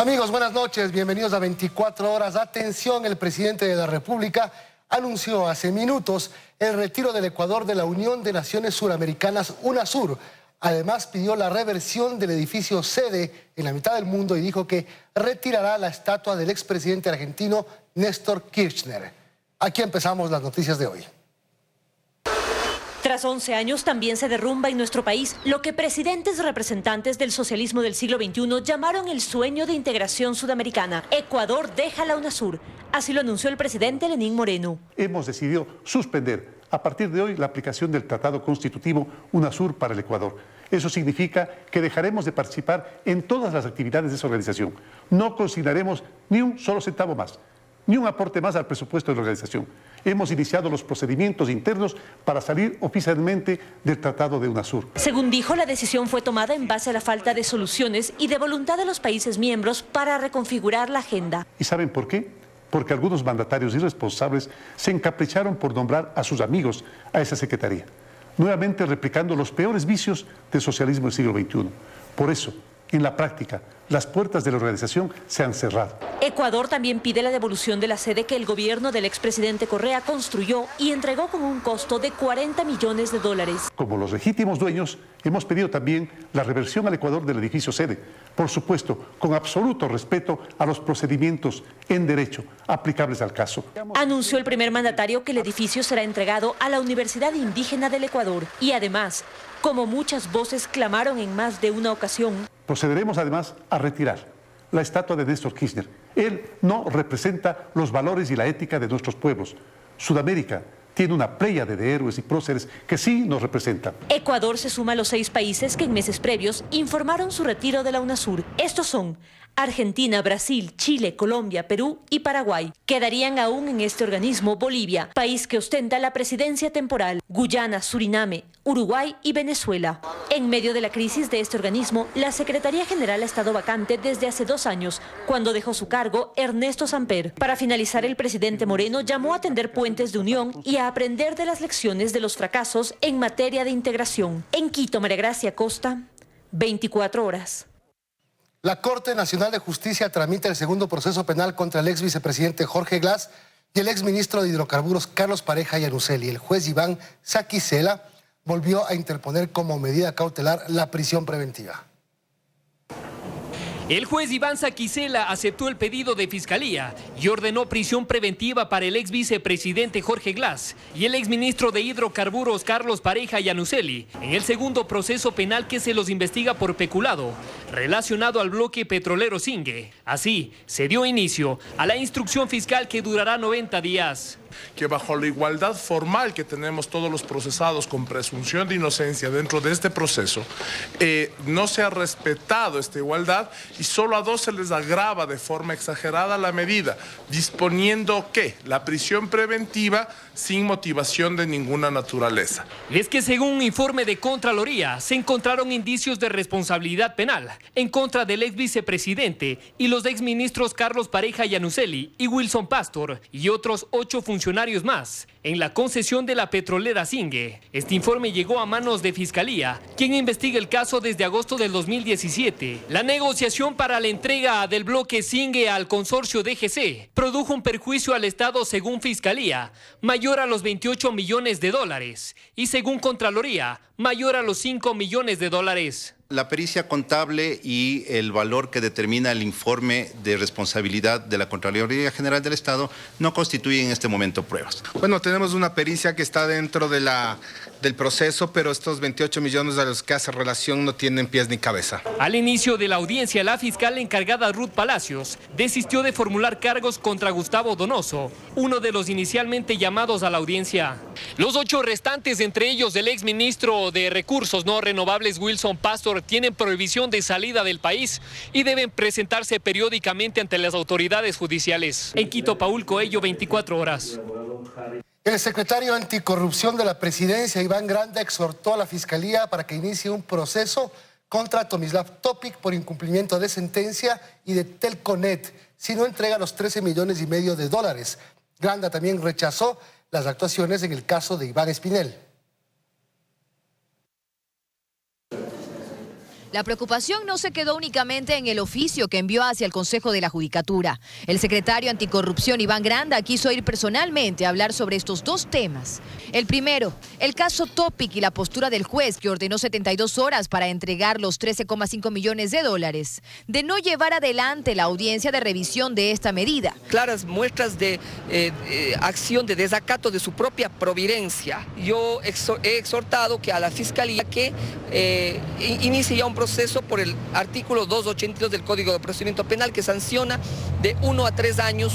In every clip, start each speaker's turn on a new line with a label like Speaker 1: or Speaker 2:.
Speaker 1: Amigos, buenas noches, bienvenidos a 24 horas. Atención, el presidente de la República anunció hace minutos el retiro del Ecuador de la Unión de Naciones Suramericanas, UNASUR. Además, pidió la reversión del edificio sede en la mitad del mundo y dijo que retirará la estatua del expresidente argentino Néstor Kirchner. Aquí empezamos las noticias de hoy.
Speaker 2: Tras 11 años también se derrumba en nuestro país lo que presidentes representantes del socialismo del siglo XXI llamaron el sueño de integración sudamericana. Ecuador deja la UNASUR. Así lo anunció el presidente Lenín Moreno.
Speaker 3: Hemos decidido suspender a partir de hoy la aplicación del Tratado Constitutivo UNASUR para el Ecuador. Eso significa que dejaremos de participar en todas las actividades de esa organización. No consignaremos ni un solo centavo más, ni un aporte más al presupuesto de la organización. Hemos iniciado los procedimientos internos para salir oficialmente del Tratado de UNASUR.
Speaker 2: Según dijo, la decisión fue tomada en base a la falta de soluciones y de voluntad de los países miembros para reconfigurar la agenda.
Speaker 3: ¿Y saben por qué? Porque algunos mandatarios irresponsables se encapricharon por nombrar a sus amigos a esa secretaría, nuevamente replicando los peores vicios del socialismo del siglo XXI. Por eso, en la práctica, las puertas de la organización se han cerrado.
Speaker 2: Ecuador también pide la devolución de la sede que el gobierno del expresidente Correa construyó y entregó con un costo de $40 millones.
Speaker 3: Como los legítimos dueños, hemos pedido también la reversión al Ecuador del edificio sede, por supuesto, con absoluto respeto a los procedimientos en derecho aplicables al caso.
Speaker 2: Anunció el primer mandatario que el edificio será entregado a la Universidad Indígena del Ecuador y además, como muchas voces clamaron en más de una ocasión,
Speaker 3: procederemos además a retirar la estatua de Néstor Kirchner. Él no representa los valores y la ética de nuestros pueblos. Sudamérica tiene una pléyade de héroes y próceres que sí nos representan.
Speaker 2: Ecuador se suma a los 6 países que en meses previos informaron su retiro de la UNASUR. Estos son Argentina, Brasil, Chile, Colombia, Perú y Paraguay. Quedarían aún en este organismo Bolivia, país que ostenta la presidencia temporal, Guyana, Suriname, Uruguay y Venezuela. En medio de la crisis de este organismo, la Secretaría General ha estado vacante desde hace 2 años, cuando dejó su cargo Ernesto Samper. Para finalizar, el presidente Moreno llamó a tender puentes de unión y a aprender de las lecciones de los fracasos en materia de integración. En Quito, María Gracia Costa, 24 horas.
Speaker 1: La Corte Nacional de Justicia tramita el segundo proceso penal contra el ex vicepresidente Jorge Glass y el ex ministro de Hidrocarburos Carlos Pareja Yannuzeli. El juez Iván Saquicela volvió a interponer como medida cautelar la prisión preventiva.
Speaker 4: El juez Iván Saquicela aceptó el pedido de fiscalía y ordenó prisión preventiva para el ex vicepresidente Jorge Glass y el ex ministro de Hidrocarburos Carlos Pareja Yannuzeli en el segundo proceso penal que se los investiga por peculado relacionado al bloque petrolero Zingue. Así, se dio inicio a la instrucción fiscal que durará 90 días.
Speaker 5: Que bajo la igualdad formal que tenemos todos los procesados con presunción de inocencia dentro de este proceso, no se ha respetado esta igualdad y solo a 2 se les agrava de forma exagerada la medida, disponiendo que la prisión preventiva sin motivación de ninguna naturaleza.
Speaker 4: Es que según un informe de Contraloría se encontraron indicios de responsabilidad penal en contra del ex vicepresidente y los ex ministros Carlos Pareja Yannuzeli y Wilson Pastor y otros 8 funcionarios más en la concesión de la petrolera Zingue. Este informe llegó a manos de Fiscalía, quien investiga el caso desde agosto del 2017. La negociación para la entrega del bloque Zingue al consorcio DGC produjo un perjuicio al Estado según Fiscalía, mayor a los $28 millones y según Contraloría, mayor a los $5 millones.
Speaker 6: La pericia contable y el valor que determina el informe de responsabilidad de la Contraloría General del Estado no constituyen en este momento pruebas.
Speaker 7: Bueno, tenemos una pericia que está dentro de del proceso, pero estos 28 millones a los que hace relación no tienen pies ni cabeza.
Speaker 4: Al inicio de la audiencia, la fiscal encargada Ruth Palacios desistió de formular cargos contra Gustavo Donoso, uno de los inicialmente llamados a la audiencia. Los 8 restantes, entre ellos el exministro de Recursos No Renovables Wilson Pastor, tienen prohibición de salida del país y deben presentarse periódicamente ante las autoridades judiciales. En Quito, Paul Coello, 24 horas.
Speaker 1: El secretario anticorrupción de la presidencia, Iván Granda, exhortó a la Fiscalía para que inicie un proceso contra Tomislav Topic por incumplimiento de sentencia y de Telconet si no entrega los $13,5 millones. Granda también rechazó las actuaciones en el caso de Iván Espinel.
Speaker 8: La preocupación no se quedó únicamente en el oficio que envió hacia el Consejo de la Judicatura. El secretario anticorrupción Iván Granda quiso ir personalmente a hablar sobre estos dos temas. El primero, el caso Topic y la postura del juez que ordenó 72 horas para entregar los 13,5 millones de dólares, de no llevar adelante la audiencia de revisión de esta medida.
Speaker 9: Claras muestras de acción de desacato de su propia providencia. Yo he exhortado que a la Fiscalía que inicie ya un proceso por el artículo 282 del Código de Procedimiento Penal que sanciona de 1 a 3 años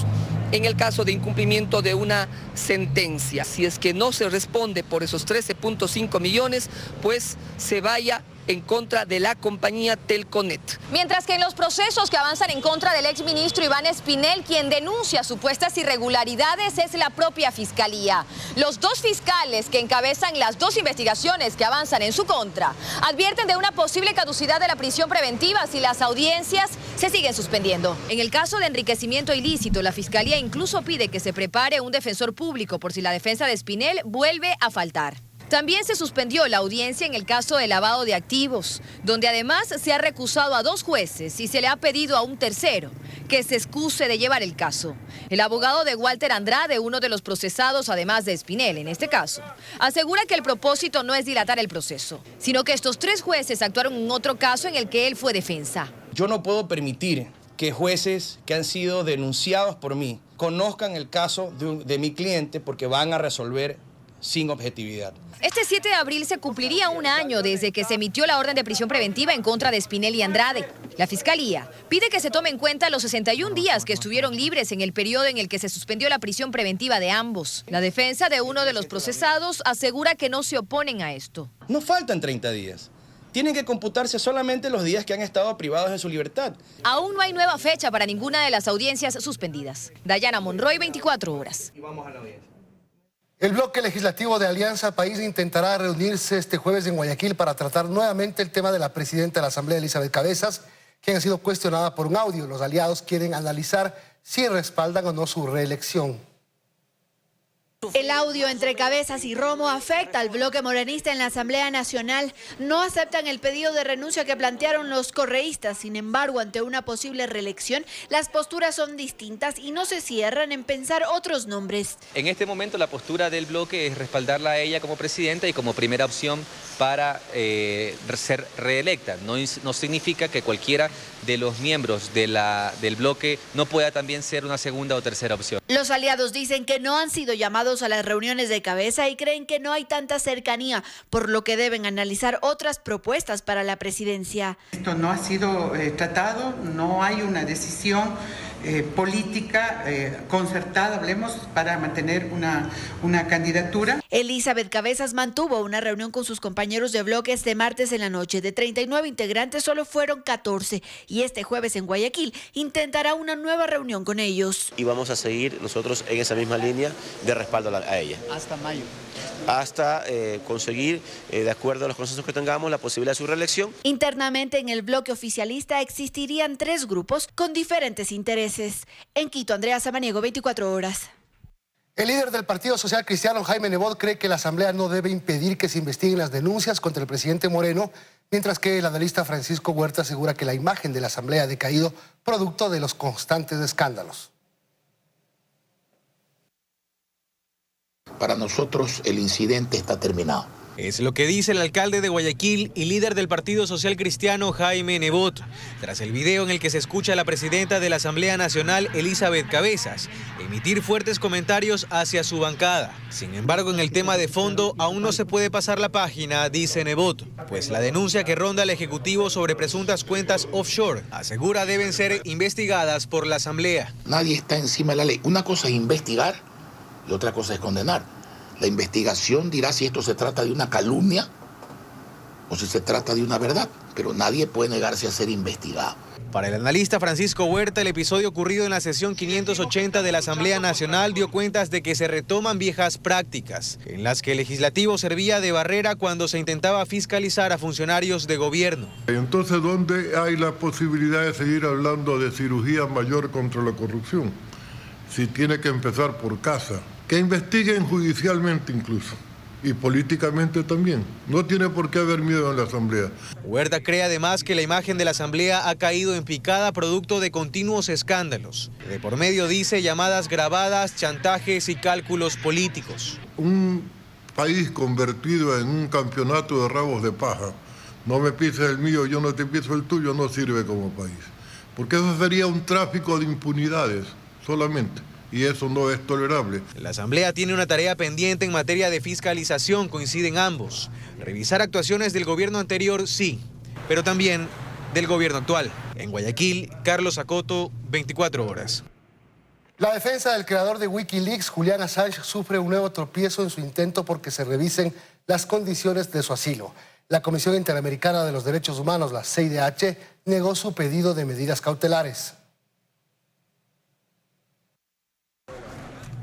Speaker 9: en el caso de incumplimiento de una sentencia. Si es que no se responde por esos 13,5 millones, pues se vaya en contra de la compañía Telconet.
Speaker 8: Mientras que en los procesos que avanzan en contra del exministro Iván Espinel, quien denuncia supuestas irregularidades es la propia Fiscalía. Los dos fiscales que encabezan las dos investigaciones que avanzan en su contra advierten de una posible caducidad de la prisión preventiva si las audiencias se siguen suspendiendo. En el caso de enriquecimiento ilícito, la Fiscalía incluso pide que se prepare un defensor público por si la defensa de Espinel vuelve a faltar. También se suspendió la audiencia en el caso de lavado de activos, donde además se ha recusado a 2 jueces y se le ha pedido a un tercero que se excuse de llevar el caso. El abogado de Walter Andrade, uno de los procesados, además de Espinel en este caso, asegura que el propósito no es dilatar el proceso, sino que estos 3 jueces actuaron en otro caso en el que él fue defensa.
Speaker 10: Yo no puedo permitir que jueces que han sido denunciados por mí conozcan el caso de mi cliente porque van a resolver sin objetividad.
Speaker 8: Este 7 de abril se cumpliría 1 año desde que se emitió la orden de prisión preventiva en contra de Espinel y Andrade. La Fiscalía pide que se tome en cuenta los 61 días que estuvieron libres en el periodo en el que se suspendió la prisión preventiva de ambos. La defensa de uno de los procesados asegura que no se oponen a esto.
Speaker 10: No faltan 30 días. Tienen que computarse solamente los días que han estado privados de su libertad.
Speaker 8: Aún no hay nueva fecha para ninguna de las audiencias suspendidas. Dayana Monroy, 24 horas.
Speaker 10: Y vamos a la audiencia.
Speaker 1: El bloque legislativo de Alianza País intentará reunirse este jueves en Guayaquil para tratar nuevamente el tema de la presidenta de la Asamblea, Elizabeth Cabezas, quien ha sido cuestionada por un audio. Los aliados quieren analizar si respaldan o no su reelección.
Speaker 11: El audio entre Cabezas y Romo afecta al bloque morenista en la Asamblea Nacional. No aceptan el pedido de renuncia que plantearon los correístas. Sin embargo, ante una posible reelección, las posturas son distintas y no se cierran en pensar otros nombres.
Speaker 12: En este momento la postura del bloque es respaldarla a ella como presidenta y como primera opción para ser reelecta. No significa que cualquiera de los miembros del bloque no pueda también ser una segunda o tercera opción.
Speaker 11: Los aliados dicen que no han sido llamados a las reuniones de Cabeza y creen que no hay tanta cercanía, por lo que deben analizar otras propuestas para la presidencia.
Speaker 13: Esto no ha sido tratado, no hay una decisión política concertada, hablemos, para mantener una candidatura.
Speaker 11: Elizabeth Cabezas mantuvo una reunión con sus compañeros de bloque este martes en la noche. De 39 integrantes solo fueron 14 y este jueves en Guayaquil intentará una nueva reunión con ellos.
Speaker 14: Y vamos a seguir nosotros en esa misma línea de respaldo a ella.
Speaker 15: ¿Hasta mayo?
Speaker 14: Hasta conseguir, de acuerdo a los consensos que tengamos, la posibilidad de su reelección.
Speaker 11: Internamente en el bloque oficialista existirían 3 grupos con diferentes intereses. En Quito, Andrea Samaniego, 24 horas.
Speaker 1: El líder del Partido Social Cristiano, Jaime Nebot, cree que la Asamblea no debe impedir que se investiguen las denuncias contra el presidente Moreno, mientras que el analista Francisco Huerta asegura que la imagen de la Asamblea ha decaído producto de los constantes escándalos.
Speaker 16: Para nosotros el incidente está terminado.
Speaker 17: Es lo que dice el alcalde de Guayaquil y líder del Partido Social Cristiano, Jaime Nebot, tras el video en el que se escucha a la presidenta de la Asamblea Nacional, Elizabeth Cabezas, emitir fuertes comentarios hacia su bancada. Sin embargo, en el tema de fondo aún no se puede pasar la página, dice Nebot, pues la denuncia que ronda al Ejecutivo sobre presuntas cuentas offshore asegura deben ser investigadas por la Asamblea.
Speaker 16: Nadie está encima de la ley. Una cosa es investigar y otra cosa es condenar. La investigación dirá si esto se trata de una calumnia o si se trata de una verdad, pero nadie puede negarse a ser investigado.
Speaker 17: Para el analista Francisco Huerta, el episodio ocurrido en la sesión 580 de la Asamblea Nacional dio cuentas de que se retoman viejas prácticas, en las que el legislativo servía de barrera cuando se intentaba fiscalizar a funcionarios de gobierno.
Speaker 18: Entonces, ¿dónde hay la posibilidad de seguir hablando de cirugía mayor contra la corrupción? Si tiene que empezar por casa. Que investiguen judicialmente incluso. y políticamente también. No tiene por qué haber miedo en la Asamblea.
Speaker 17: Huerta cree además que la imagen de la Asamblea ha caído en picada producto de continuos escándalos. De por medio dice llamadas grabadas, chantajes y cálculos políticos.
Speaker 18: Un país convertido en un campeonato de rabos de paja, no me pises el mío, yo no te piso el tuyo, no sirve como país. Porque eso sería un tráfico de impunidades solamente. Y eso no es tolerable.
Speaker 17: La Asamblea tiene una tarea pendiente en materia de fiscalización, coinciden ambos. Revisar actuaciones del gobierno anterior, sí, pero también del gobierno actual. En Guayaquil, Carlos Acoto, 24 horas.
Speaker 1: La defensa del creador de Wikileaks, Julian Assange, sufre un nuevo tropiezo en su intento porque se revisen las condiciones de su asilo. La Comisión Interamericana de los Derechos Humanos, la CIDH, negó su pedido de medidas cautelares.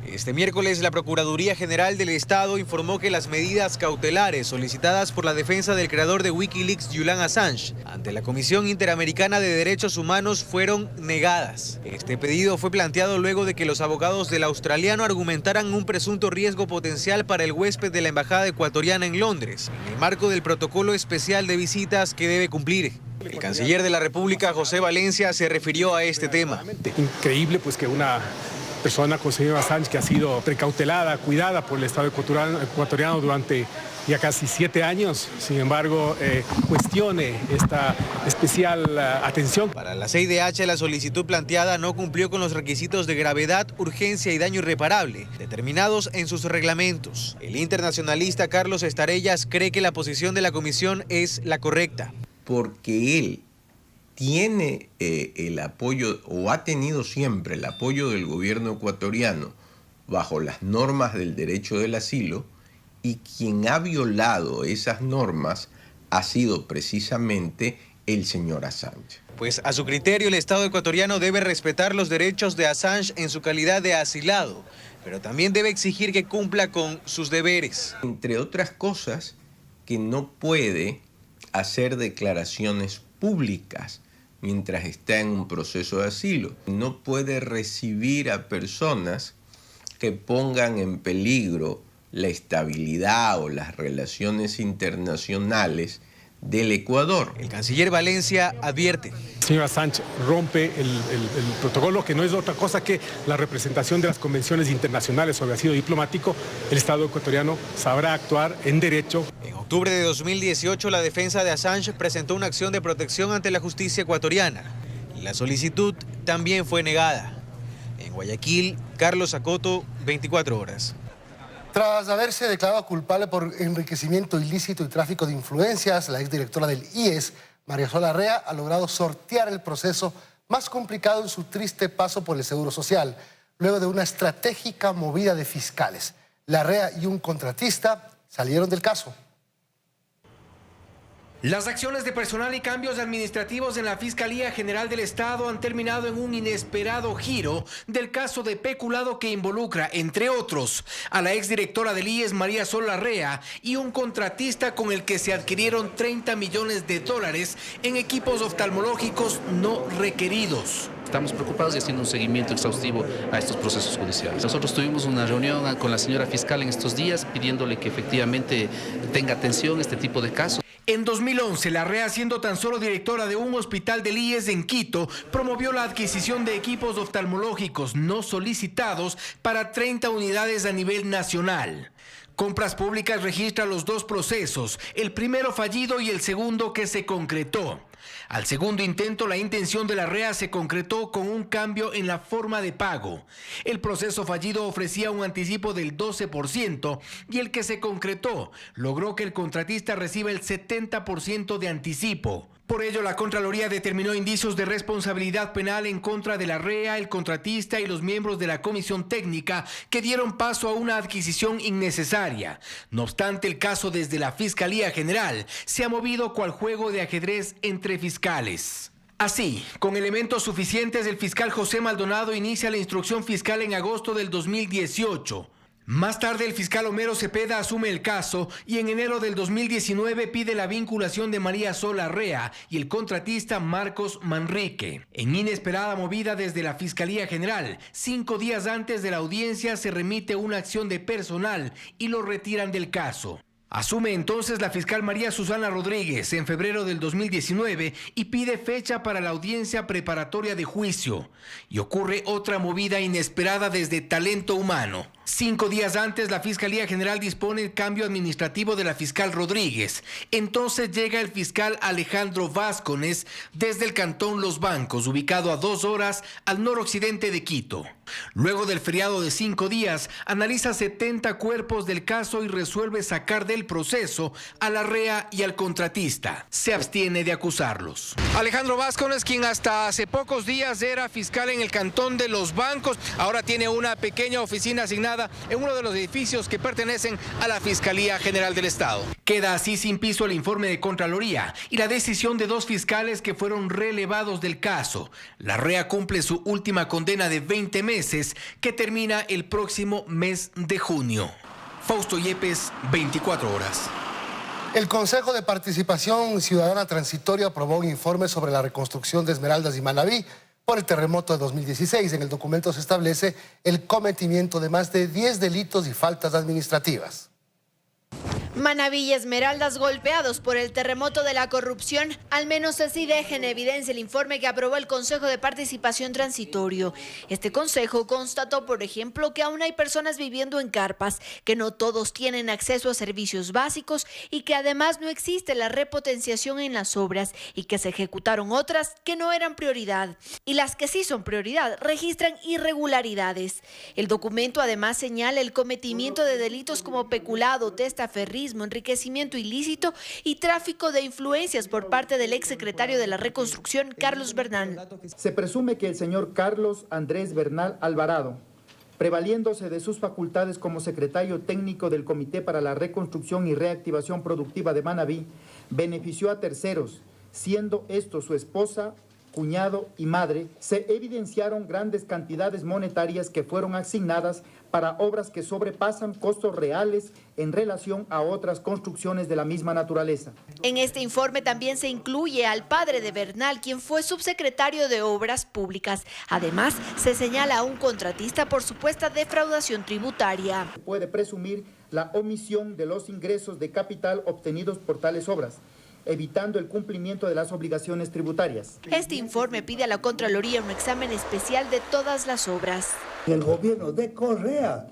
Speaker 17: Este miércoles, la Procuraduría General del Estado informó que las medidas cautelares solicitadas por la defensa del creador de Wikileaks, Julian Assange, ante la Comisión Interamericana de Derechos Humanos fueron negadas. Este pedido fue planteado luego de que los abogados del australiano argumentaran un presunto riesgo potencial para el huésped de la embajada ecuatoriana en Londres, en el marco del protocolo especial de visitas que debe cumplir. El canciller de la República, José Valencia, se refirió a este tema.
Speaker 15: Increíble pues que una persona como señor Assange, que ha sido precautelada, cuidada por el Estado ecuatoriano durante ya casi 7 años, sin embargo, cuestione esta especial atención.
Speaker 17: Para la CIDH, la solicitud planteada no cumplió con los requisitos de gravedad, urgencia y daño irreparable, determinados en sus reglamentos. El internacionalista Carlos Estarellas cree que la posición de la comisión es la correcta.
Speaker 19: Porque él tiene el apoyo, o ha tenido siempre el apoyo del gobierno ecuatoriano bajo las normas del derecho del asilo, y quien ha violado esas normas ha sido precisamente el señor Assange.
Speaker 17: Pues a su criterio el Estado ecuatoriano debe respetar los derechos de Assange en su calidad de asilado, pero también debe exigir que cumpla con sus deberes.
Speaker 19: Entre otras cosas, que no puede hacer declaraciones públicas mientras está en un proceso de asilo. No puede recibir a personas que pongan en peligro la estabilidad o las relaciones internacionales del Ecuador.
Speaker 17: El canciller Valencia advierte.
Speaker 15: Señor Assange rompe el protocolo, que no es otra cosa que la representación de las convenciones internacionales sobre asilo diplomático. El Estado ecuatoriano sabrá actuar en derecho.
Speaker 17: En octubre de 2018, la defensa de Assange presentó una acción de protección ante la justicia ecuatoriana. La solicitud también fue negada. En Guayaquil, Carlos Acoto, 24 horas.
Speaker 1: Tras haberse declarado culpable por enriquecimiento ilícito y tráfico de influencias, la exdirectora del IES, María Sol Larrea, ha logrado sortear el proceso más complicado en su triste paso por el Seguro Social, luego de una estratégica movida de fiscales. Larrea y un contratista salieron del caso.
Speaker 20: Las acciones de personal y cambios administrativos en la Fiscalía General del Estado han terminado en un inesperado giro del caso de peculado que involucra, entre otros, a la exdirectora del IES, María Sol Larrea, y un contratista con el que se adquirieron $30 millones en equipos oftalmológicos no requeridos.
Speaker 21: Estamos preocupados y haciendo un seguimiento exhaustivo a estos procesos judiciales. Nosotros tuvimos una reunión con la señora fiscal en estos días pidiéndole que efectivamente tenga atención a este tipo de casos.
Speaker 20: En 2011, Larrea, siendo tan solo directora de un hospital del IES en Quito, promovió la adquisición de equipos oftalmológicos no solicitados para 30 unidades a nivel nacional. Compras Públicas registra los dos procesos, el primero fallido y el segundo que se concretó. Al segundo intento, la intención de Larrea se concretó con un cambio en la forma de pago. El proceso fallido ofrecía un anticipo del 12% y el que se concretó logró que el contratista reciba el 70% de anticipo. Por ello, la Contraloría determinó indicios de responsabilidad penal en contra de Larrea, el contratista y los miembros de la comisión técnica que dieron paso a una adquisición innecesaria. No obstante, el caso desde la Fiscalía General se ha movido cual juego de ajedrez entre fiscales. Así, con elementos suficientes, el fiscal José Maldonado inicia la instrucción fiscal en agosto del 2018. Más tarde, el fiscal Homero Cepeda asume el caso y en enero del 2019 pide la vinculación de María Sol Larrea y el contratista Marcos Manrique. En inesperada movida desde la Fiscalía General, 5 días antes de la audiencia se remite una acción de personal y lo retiran del caso. Asume entonces la fiscal María Susana Rodríguez en febrero del 2019 y pide fecha para la audiencia preparatoria de juicio. Y ocurre otra movida inesperada desde Talento Humano. 5 días antes, la Fiscalía General dispone el cambio administrativo de la fiscal Rodríguez. Entonces llega el fiscal Alejandro Vázquez desde el cantón Los Bancos, ubicado a 2 horas al noroccidente de Quito. Luego del feriado de 5 días, analiza 70 cuerpos del caso y resuelve sacar del proceso a Larrea y al contratista. Se abstiene de acusarlos. Alejandro Vázquez, quien hasta hace pocos días era fiscal en el cantón de Los Bancos, ahora tiene una pequeña oficina asignada en uno de los edificios que pertenecen a la Fiscalía General del Estado. Queda así sin piso el informe de Contraloría y la decisión de 2 fiscales que fueron relevados del caso. Larrea cumple su última condena de 20 meses que termina el próximo mes de junio. Fausto Yepes, 24 horas.
Speaker 1: El Consejo de Participación Ciudadana Transitoria aprobó un informe sobre la reconstrucción de Esmeraldas y Manabí por el terremoto de 2016. En el documento se establece el cometimiento de más de 10 delitos y faltas administrativas.
Speaker 11: Manabí y Esmeraldas golpeados por el terremoto de la corrupción, al menos así deja en evidencia el informe que aprobó el Consejo de Participación Transitorio. Este consejo constató, por ejemplo, que aún hay personas viviendo en carpas, que no todos tienen acceso a servicios básicos y que además no existe la repotenciación en las obras y que se ejecutaron otras que no eran prioridad. Y las que sí son prioridad registran irregularidades. El documento además señala el cometimiento de delitos como peculado, testaferrismo, enriquecimiento ilícito y tráfico de influencias por parte del exsecretario de la Reconstrucción, Carlos Bernal.
Speaker 3: Se presume que el señor Carlos Andrés Bernal Alvarado, prevaliéndose de sus facultades como secretario técnico del Comité para la Reconstrucción y Reactivación Productiva de Manabí, benefició a terceros, siendo esto su esposa, cuñado y madre. Se evidenciaron grandes cantidades monetarias que fueron asignadas para obras que sobrepasan costos reales en relación a otras construcciones de la misma naturaleza.
Speaker 11: En este informe también se incluye al padre de Bernal, quien fue subsecretario de Obras Públicas. Además, se señala a un contratista por supuesta defraudación tributaria.
Speaker 3: Se puede presumir la omisión de los ingresos de capital obtenidos por tales obras, evitando el cumplimiento de las obligaciones tributarias.
Speaker 11: Este informe pide a la Contraloría un examen especial de todas las obras.
Speaker 22: El gobierno de Correa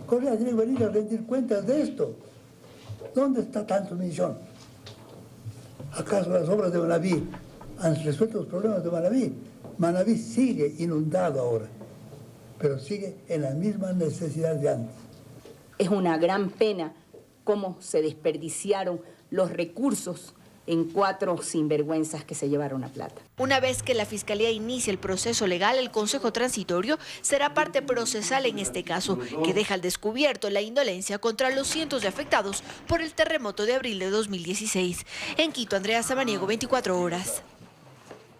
Speaker 22: tiene que venir a rendir cuentas de esto. ¿Dónde está tanto millón? ¿Acaso las obras de Manabí han resuelto los problemas de Manabí? Manabí sigue inundado ahora, pero sigue en la misma necesidad de antes.
Speaker 23: Es una gran pena cómo se desperdiciaron los recursos en 4 sinvergüenzas que se llevaron la plata.
Speaker 11: Una vez que la Fiscalía inicie el proceso legal, el Consejo Transitorio será parte procesal en este caso, que deja al descubierto la indolencia contra los cientos de afectados por el terremoto de abril de 2016. En Quito, Andrea Samaniego, 24 horas.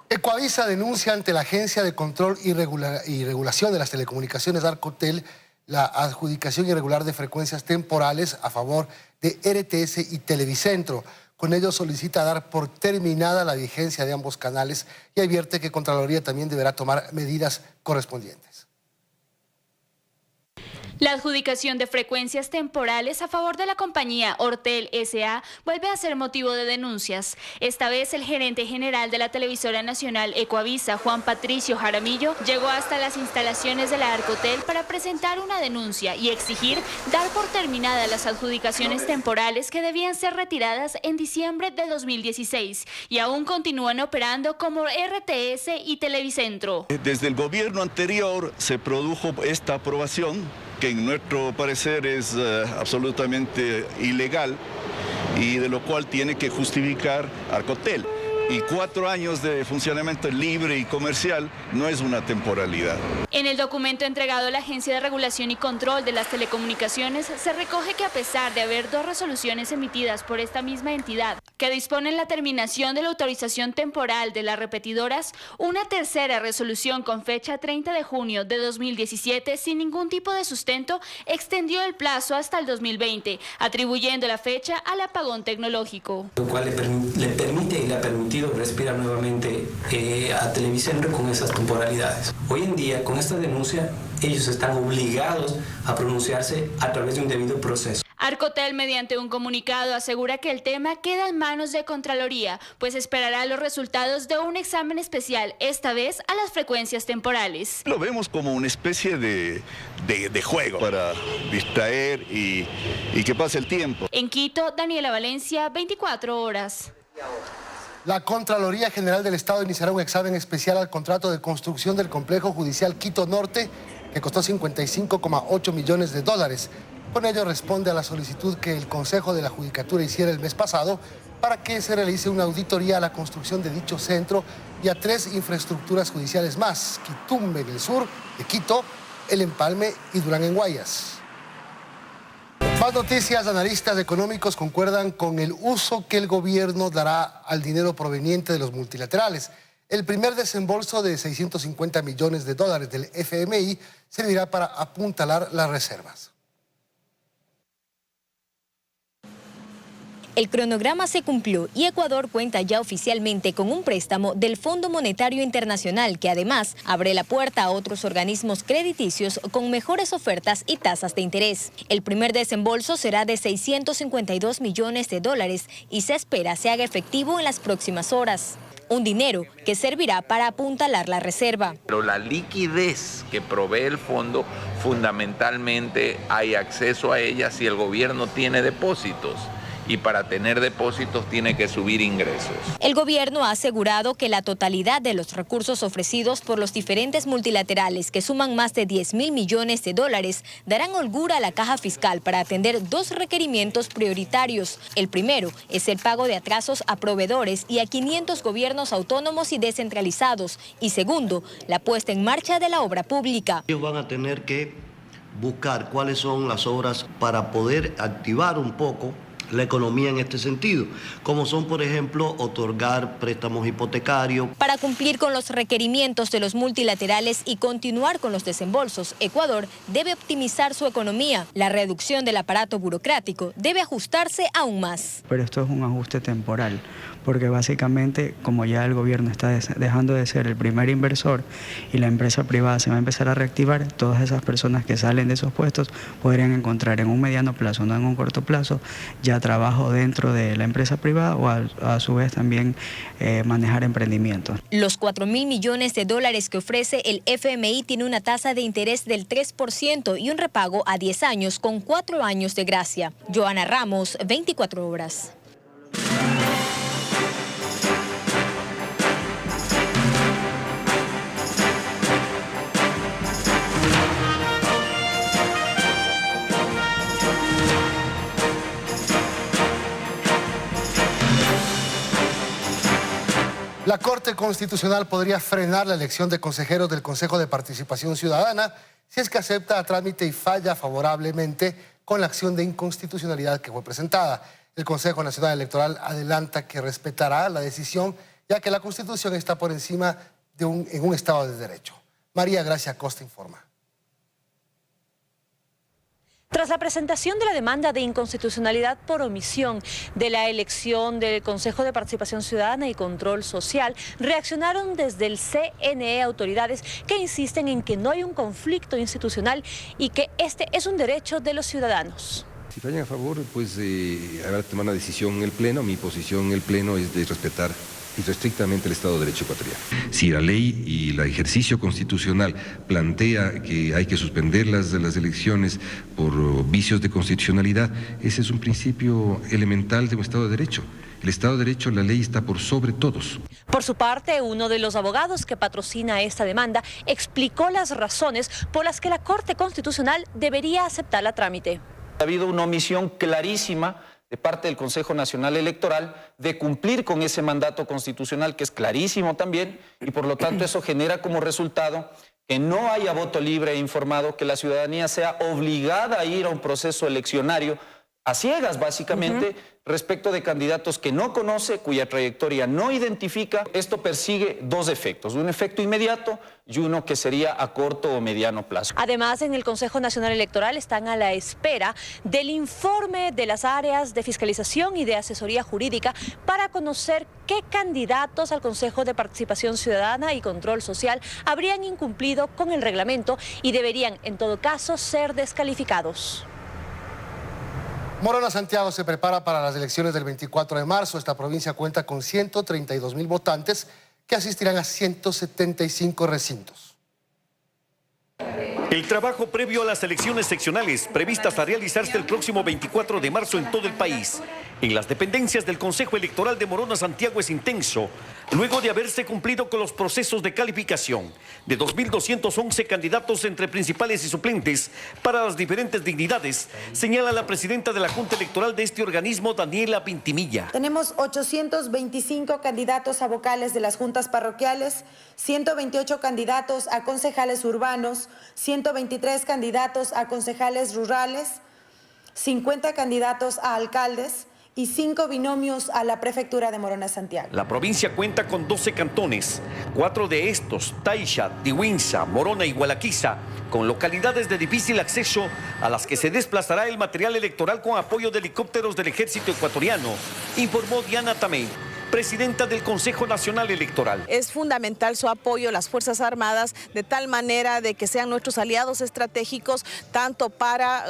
Speaker 1: Ecuavisa denuncia ante la Agencia de Control y Regulación de las Telecomunicaciones, Arcotel, la adjudicación irregular de frecuencias temporales a favor de RTS y Televicentro. Con ello solicita dar por terminada la vigencia de ambos canales y advierte que Contraloría también deberá tomar medidas correspondientes.
Speaker 24: La adjudicación de frecuencias temporales a favor de la compañía Ortel S.A. vuelve a ser motivo de denuncias. Esta vez el gerente general de la televisora nacional Ecuavisa, Juan Patricio Jaramillo, llegó hasta las instalaciones de la Arcotel para presentar una denuncia y exigir dar por terminadas las adjudicaciones temporales que debían ser retiradas en diciembre de 2016 y aún continúan operando como RTS y Televicentro.
Speaker 25: Desde el gobierno anterior se produjo esta aprobación, que en nuestro parecer es absolutamente ilegal y de lo cual tiene que justificar Arcotel. Y 4 años de funcionamiento libre y comercial no es una temporalidad.
Speaker 24: En el documento entregado a la Agencia de Regulación y Control de las Telecomunicaciones se recoge que a pesar de haber 2 resoluciones emitidas por esta misma entidad que disponen la terminación de la autorización temporal de las repetidoras, una tercera resolución con fecha 30 de junio de 2017 sin ningún tipo de sustento extendió el plazo hasta el 2020, atribuyendo la fecha al apagón tecnológico.
Speaker 2: Lo cual le permite y le ha permitido respirar nuevamente a Televicentro con esas temporalidades. Hoy en día, con esta denuncia, ellos están obligados a pronunciarse a través de un debido proceso.
Speaker 24: Arcotel, mediante un comunicado, asegura que el tema queda en manos de Contraloría, pues esperará los resultados de un examen especial, esta vez a las frecuencias temporales.
Speaker 25: Lo vemos como una especie de juego para distraer y que pase el tiempo.
Speaker 24: En Quito, Daniela Valencia, 24 horas.
Speaker 1: La Contraloría General del Estado iniciará un examen especial al contrato de construcción del complejo judicial Quito Norte, que costó $55,8 millones. Con ello responde a la solicitud que el Consejo de la Judicatura hiciera el mes pasado para que se realice una auditoría a la construcción de dicho centro y a 3 infraestructuras judiciales más: Quitumbe en el sur de Quito, El Empalme y Durán en Guayas. Más noticias. Analistas económicos concuerdan con el uso que el gobierno dará al dinero proveniente de los multilaterales. El primer desembolso de $650 millones del FMI servirá para apuntalar las reservas.
Speaker 8: El cronograma se cumplió y Ecuador cuenta ya oficialmente con un préstamo del Fondo Monetario Internacional que además abre la puerta a otros organismos crediticios con mejores ofertas y tasas de interés. El primer desembolso será de $652 millones y se espera se haga efectivo en las próximas horas. Un dinero que servirá para apuntalar la reserva.
Speaker 4: Pero la liquidez que provee el fondo, fundamentalmente hay acceso a ella si el gobierno tiene depósitos. Y para tener depósitos tiene que subir ingresos.
Speaker 8: El gobierno ha asegurado que la totalidad de los recursos ofrecidos por los diferentes multilaterales, que suman más de $10.000 millones, darán holgura a la caja fiscal para atender 2 requerimientos prioritarios. El primero es el pago de atrasos a proveedores y a 500 gobiernos autónomos y descentralizados. Y segundo, la puesta en marcha de la obra pública.
Speaker 5: Ellos van a tener que buscar cuáles son las obras para poder activar un poco la economía en este sentido, como son, por ejemplo, otorgar préstamos hipotecarios.
Speaker 8: Para cumplir con los requerimientos de los multilaterales y continuar con los desembolsos, Ecuador debe optimizar su economía. La reducción del aparato burocrático debe ajustarse aún más.
Speaker 6: Pero esto es un ajuste temporal, porque básicamente, como ya el gobierno está dejando de ser el primer inversor y la empresa privada se va a empezar a reactivar, todas esas personas que salen de esos puestos podrían encontrar en un mediano plazo, no en un corto plazo, ya trabajo dentro de la empresa privada o a su vez también manejar emprendimientos.
Speaker 8: Los $4.000 millones que ofrece el FMI tiene una tasa de interés del 3% y un repago a 10 años con 4 años de gracia. Joana Ramos, 24 horas.
Speaker 1: La Corte Constitucional podría frenar la elección de consejeros del Consejo de Participación Ciudadana si es que acepta a trámite y falla favorablemente con la acción de inconstitucionalidad que fue presentada. El Consejo Nacional Electoral adelanta que respetará la decisión, ya que la Constitución está por encima en un Estado de Derecho. María Gracia Costa informa.
Speaker 7: Tras la presentación de la demanda de inconstitucionalidad por omisión de la elección del Consejo de Participación Ciudadana y Control Social, reaccionaron desde el CNE autoridades que insisten en que no hay un conflicto institucional y que este es un derecho de los ciudadanos.
Speaker 26: Si fallan a favor, pues habrá que tomar una decisión en el Pleno. Mi posición en el Pleno es de respetar estrictamente el Estado de Derecho ecuatoriano. Si la ley y el ejercicio constitucional plantea que hay que suspender las elecciones por vicios de constitucionalidad, ese es un principio elemental de un Estado de Derecho. El Estado de Derecho, la ley está por sobre todos.
Speaker 7: Por su parte, uno de los abogados que patrocina esta demanda explicó las razones por las que la Corte Constitucional debería aceptar la trámite.
Speaker 27: Ha habido una omisión clarísima
Speaker 9: de parte del Consejo Nacional Electoral de cumplir con ese mandato constitucional que es clarísimo también y por lo tanto eso genera como resultado que no haya voto libre e informado, que la ciudadanía sea obligada a ir a un proceso eleccionario a ciegas básicamente respecto de candidatos que no conoce, cuya trayectoria no identifica. Esto persigue dos efectos, un efecto inmediato y uno que sería a corto o mediano plazo.
Speaker 7: Además, en el Consejo Nacional Electoral están a la espera del informe de las áreas de fiscalización y de asesoría jurídica para conocer qué candidatos al Consejo de Participación Ciudadana y Control Social habrían incumplido con el reglamento y deberían, en todo caso, ser descalificados.
Speaker 1: Morona Santiago se prepara para las elecciones del 24 de marzo. Esta provincia cuenta con 132.000 votantes que asistirán a 175 recintos.
Speaker 10: El trabajo previo a las elecciones seccionales previstas a realizarse el próximo 24 de marzo en todo el país, en las dependencias del Consejo Electoral de Morona Santiago es intenso, luego de haberse cumplido con los procesos de calificación de 2.211 candidatos entre principales y suplentes para las diferentes dignidades, señala la presidenta de la Junta Electoral de este organismo, Daniela Pintimilla.
Speaker 12: Tenemos 825 candidatos a vocales de las juntas parroquiales, 128 candidatos a concejales urbanos, 123 candidatos a concejales rurales, 50 candidatos a alcaldes y 5 binomios a la prefectura de Morona Santiago.
Speaker 10: La provincia cuenta con 12 cantones, 4 de estos, Taisha, Dihuinza, Morona y Gualaquiza, con localidades de difícil acceso a las que se desplazará el material electoral con apoyo de helicópteros del ejército ecuatoriano, informó Diana Tamey, presidenta del Consejo Nacional Electoral.
Speaker 13: Es fundamental su apoyo a las Fuerzas Armadas de tal manera de que sean nuestros aliados estratégicos, tanto para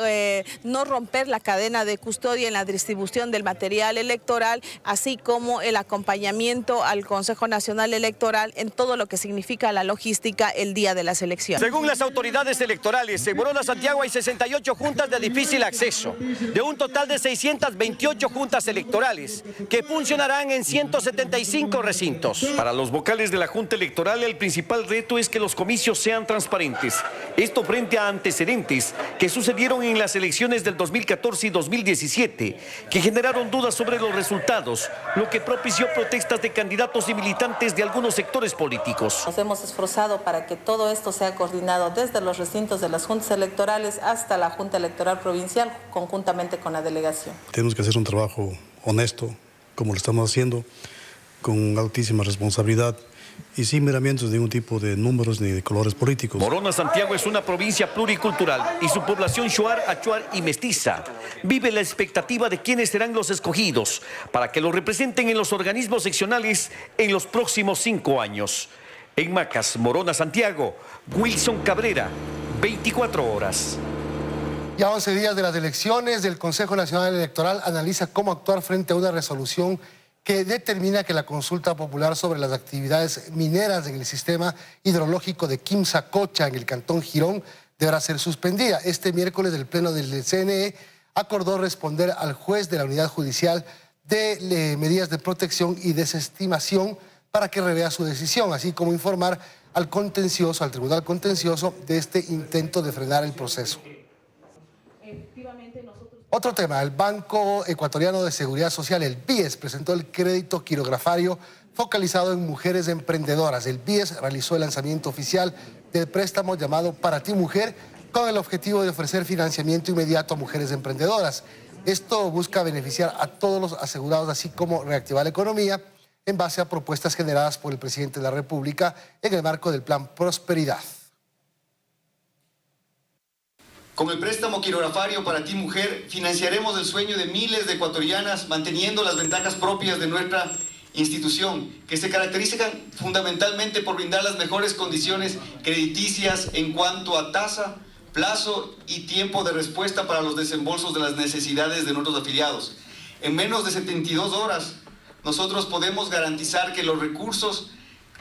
Speaker 13: no romper la cadena de custodia en la distribución del material electoral, así como el acompañamiento al Consejo Nacional Electoral en todo lo que significa la logística el día de las elecciones.
Speaker 10: Según las autoridades electorales, en Morona Santiago hay 68 juntas de difícil acceso, de un total de 628 juntas electorales, que funcionarán en 175 recintos. Para los vocales de la Junta Electoral, el principal reto es que los comicios sean transparentes. Esto frente a antecedentes que sucedieron en las elecciones del 2014 y 2017, que generaron dudas sobre los resultados, lo que propició protestas de candidatos y militantes de algunos sectores políticos.
Speaker 13: Nos hemos esforzado para que todo esto sea coordinado desde los recintos de las juntas electorales hasta la Junta Electoral Provincial, conjuntamente con la delegación.
Speaker 14: Tenemos que hacer un trabajo honesto, como lo estamos haciendo, con altísima responsabilidad y sin miramientos de ningún tipo de números ni de colores políticos.
Speaker 10: Morona Santiago es una provincia pluricultural y su población shuar, achuar y mestiza vive la expectativa de quiénes serán los escogidos para que lo representen en los organismos seccionales en los próximos 5 años. En Macas, Morona Santiago, Wilson Cabrera, 24 horas.
Speaker 1: Ya 11 días de las elecciones, el Consejo Nacional Electoral analiza cómo actuar frente a una resolución que determina que la consulta popular sobre las actividades mineras en el sistema hidrológico de Quimsacocha, en el cantón Girón, deberá ser suspendida. Este miércoles el Pleno del CNE acordó responder al juez de la Unidad Judicial de medidas de protección y desestimación para que revea su decisión, así como informar al contencioso, al Tribunal Contencioso, de este intento de frenar el proceso. Otro tema, el Banco Ecuatoriano de Seguridad Social, el BIES, presentó el crédito quirografario focalizado en mujeres emprendedoras. El BIES realizó el lanzamiento oficial del préstamo llamado Para Ti Mujer, con el objetivo de ofrecer financiamiento inmediato a mujeres emprendedoras. Esto busca beneficiar a todos los asegurados, así como reactivar la economía en base a propuestas generadas por el presidente de la República en el marco del Plan Prosperidad.
Speaker 16: Con el préstamo quirografario Para Ti Mujer, financiaremos el sueño de miles de ecuatorianas, manteniendo las ventajas propias de nuestra institución, que se caracterizan fundamentalmente por brindar las mejores condiciones crediticias en cuanto a tasa, plazo y tiempo de respuesta para los desembolsos de las necesidades de nuestros afiliados. En menos de 72 horas, nosotros podemos garantizar que los recursos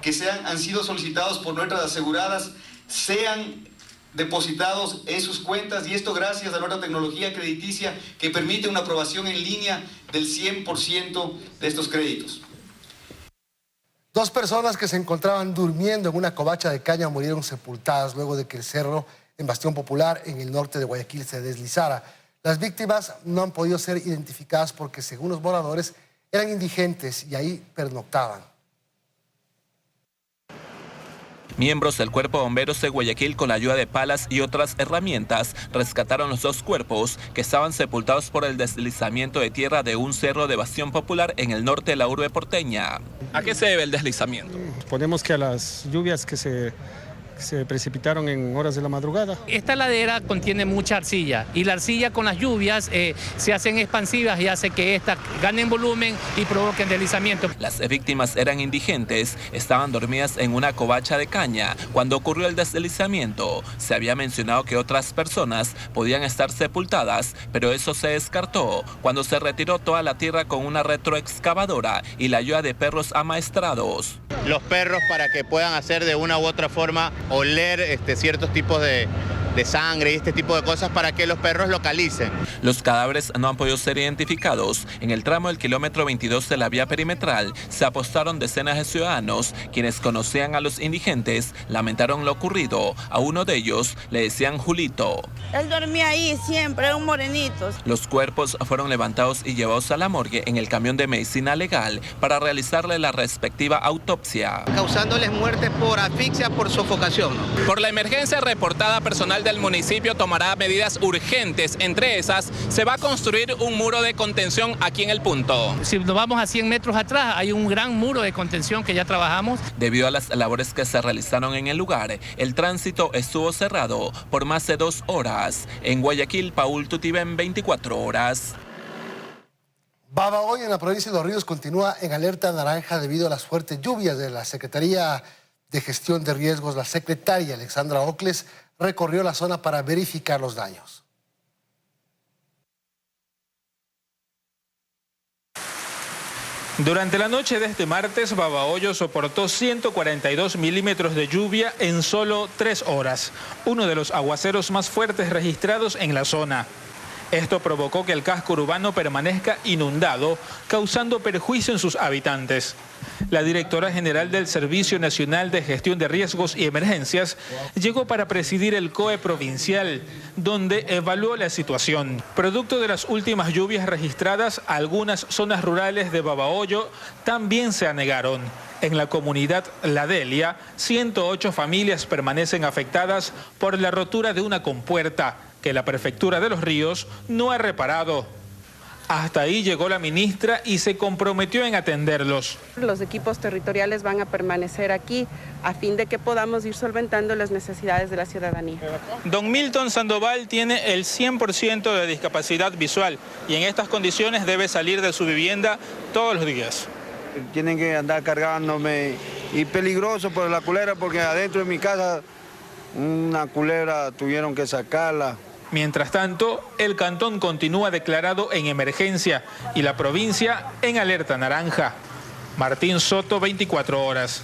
Speaker 16: que han sido solicitados por nuestras aseguradas sean depositados en sus cuentas, y esto gracias a nuestra tecnología crediticia que permite una aprobación en línea del 100% de estos créditos.
Speaker 1: 2 personas que se encontraban durmiendo en una covacha de caña murieron sepultadas luego de que el cerro en Bastión Popular, en el norte de Guayaquil, se deslizara. Las víctimas no han podido ser identificadas porque, según los moradores, eran indigentes y ahí pernoctaban.
Speaker 15: Miembros del Cuerpo de Bomberos de Guayaquil, con la ayuda de palas y otras herramientas, rescataron los 2 cuerpos que estaban sepultados por el deslizamiento de tierra de un cerro de Bastión Popular en el norte de la urbe porteña. ¿A qué se debe el deslizamiento?
Speaker 17: Ponemos que a las lluvias que se precipitaron en horas de la madrugada.
Speaker 18: Esta ladera contiene mucha arcilla y la arcilla con las lluvias se hacen expansivas y hace que estas ganen volumen y provoquen deslizamiento.
Speaker 15: Las víctimas eran indigentes, estaban dormidas en una covacha de caña. Cuando ocurrió el deslizamiento, se había mencionado que otras personas podían estar sepultadas, pero eso se descartó cuando se retiró toda la tierra con una retroexcavadora y la ayuda de perros amaestrados.
Speaker 19: Los perros, para que puedan hacer de una u otra forma oler ciertos tipos de sangre y este tipo de cosas para que los perros localicen.
Speaker 15: Los cadáveres no han podido ser identificados. En el tramo del kilómetro 22 de la vía perimetral se apostaron decenas de ciudadanos. Quienes conocían a los indigentes lamentaron lo ocurrido. A uno de ellos le decían Julito.
Speaker 20: Él dormía ahí siempre, era un morenito.
Speaker 15: Los cuerpos fueron levantados y llevados a la morgue en el camión de medicina legal para realizarle la respectiva autopsia.
Speaker 19: Causándoles muerte por asfixia, por sofocación.
Speaker 15: Por la emergencia reportada, personal del municipio tomará medidas urgentes. Entre esas, se va a construir un muro de contención aquí en el punto.
Speaker 18: Si nos vamos a 100 metros atrás, hay un gran muro de contención que ya trabajamos.
Speaker 15: Debido a las labores que se realizaron en el lugar, el tránsito estuvo cerrado por más de 2 horas. En Guayaquil, Paul Tutibén, 24 horas.
Speaker 1: Babahoyo, en la provincia de Los Ríos, continúa en alerta naranja debido a las fuertes lluvias. De la Secretaría de Gestión de Riesgos, la secretaria Alexandra Ocles recorrió la zona para verificar los daños.
Speaker 21: Durante la noche de este martes, Babahoyo soportó 142 milímetros de lluvia en solo 3 horas, uno de los aguaceros más fuertes registrados en la zona. Esto provocó que el casco urbano permanezca inundado, causando perjuicio en sus habitantes. La directora general del Servicio Nacional de Gestión de Riesgos y Emergencias llegó para presidir el COE provincial, donde evaluó la situación. Producto de las últimas lluvias registradas, algunas zonas rurales de Babahoyo también se anegaron. En la comunidad La Delia, 108 familias permanecen afectadas por la rotura de una compuerta que la Prefectura de Los Ríos no ha reparado. Hasta ahí llegó la ministra y se comprometió en atenderlos.
Speaker 27: Los equipos territoriales van a permanecer aquí a fin de que podamos ir solventando las necesidades de la ciudadanía.
Speaker 21: Don Milton Sandoval tiene el 100% de discapacidad visual y en estas condiciones debe salir de su vivienda todos los días.
Speaker 28: Tienen que andar cargándome y peligroso por la culebra porque adentro de mi casa una culebra tuvieron que sacarla.
Speaker 21: Mientras tanto, el cantón continúa declarado en emergencia y la provincia en alerta naranja. Martín Soto, 24 horas.